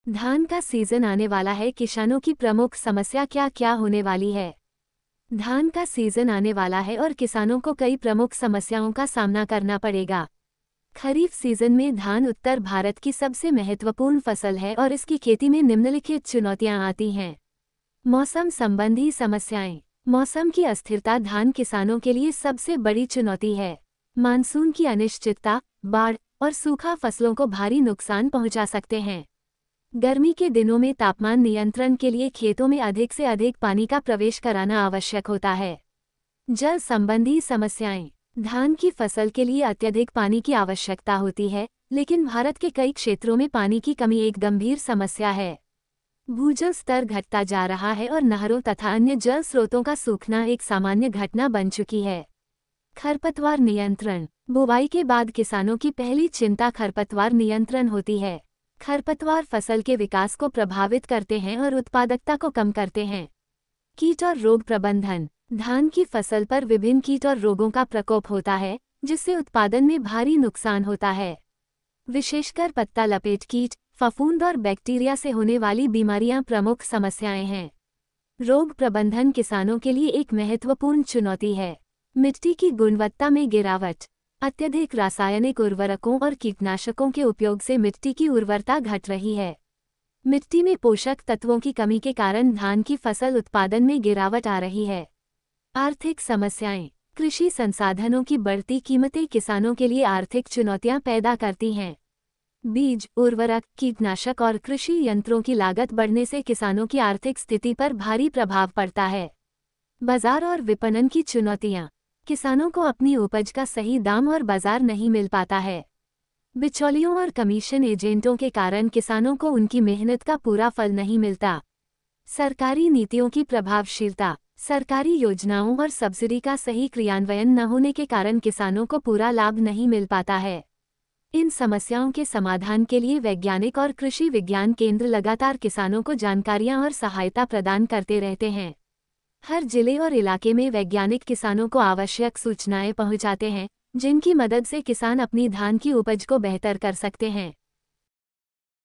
धान का सीजन आने वाला है। किसानों की प्रमुख समस्या क्या क्या होने वाली है? धान का सीजन आने वाला है और किसानों को कई प्रमुख समस्याओं का सामना करना पड़ेगा। खरीफ सीजन में धान उत्तर भारत की सबसे महत्वपूर्ण फसल है और इसकी खेती में निम्नलिखित चुनौतियां आती हैं। मौसम संबंधी समस्याएं। मौसम की अस्थिरता धान किसानों के लिए सबसे बड़ी चुनौती है। मानसून की अनिश्चितता, बाढ़ और सूखा फसलों को भारी नुकसान पहुंचा सकते हैं। गर्मी के दिनों में तापमान नियंत्रण के लिए खेतों में अधिक से अधिक पानी का प्रवेश कराना आवश्यक होता है। जल संबंधी समस्याएं। धान की फसल के लिए अत्यधिक पानी की आवश्यकता होती है, लेकिन भारत के कई क्षेत्रों में पानी की कमी एक गंभीर समस्या है। भूजल स्तर घटता जा रहा है और नहरों तथा अन्य जल स्रोतों का सूखना एक सामान्य घटना बन चुकी है। खरपतवार नियंत्रण। बुवाई के बाद किसानों की पहली चिंता खरपतवार नियंत्रण होती है। खरपतवार फसल के विकास को प्रभावित करते हैं और उत्पादकता को कम करते हैं। कीट और रोग प्रबंधन। धान की फसल पर विभिन्न कीट और रोगों का प्रकोप होता है, जिससे उत्पादन में भारी नुकसान होता है। विशेषकर पत्ता लपेट कीट, फफूंद और बैक्टीरिया से होने वाली बीमारियां प्रमुख समस्याएं हैं। रोग प्रबंधन किसानों के लिए एक महत्वपूर्ण चुनौती है। मिट्टी की गुणवत्ता में गिरावट। अत्यधिक रासायनिक उर्वरकों और कीटनाशकों के उपयोग से मिट्टी की उर्वरता घट रही है। मिट्टी में पोषक तत्वों की कमी के कारण धान की फसल उत्पादन में गिरावट आ रही है। आर्थिक समस्याएं। कृषि संसाधनों की बढ़ती कीमतें किसानों के लिए आर्थिक चुनौतियां पैदा करती हैं। बीज, उर्वरक, कीटनाशक और कृषि यंत्रों की लागत बढ़ने से किसानों की आर्थिक स्थिति पर भारी प्रभाव पड़ता है। बाजार और विपणन की चुनौतियां। किसानों को अपनी उपज का सही दाम और बाजार नहीं मिल पाता है। बिचौलियों और कमीशन एजेंटों के कारण किसानों को उनकी मेहनत का पूरा फल नहीं मिलता। सरकारी नीतियों की प्रभावशीलता। सरकारी योजनाओं और सब्सिडी का सही क्रियान्वयन न होने के कारण किसानों को पूरा लाभ नहीं मिल पाता है। इन समस्याओं के समाधान के लिए वैज्ञानिक और कृषि विज्ञान केंद्र लगातार किसानों को जानकारियां और सहायता प्रदान करते रहते हैं। हर जिले और इलाके में वैज्ञानिक किसानों को आवश्यक सूचनाएं पहुंचाते हैं, जिनकी मदद से किसान अपनी धान की उपज को बेहतर कर सकते हैं।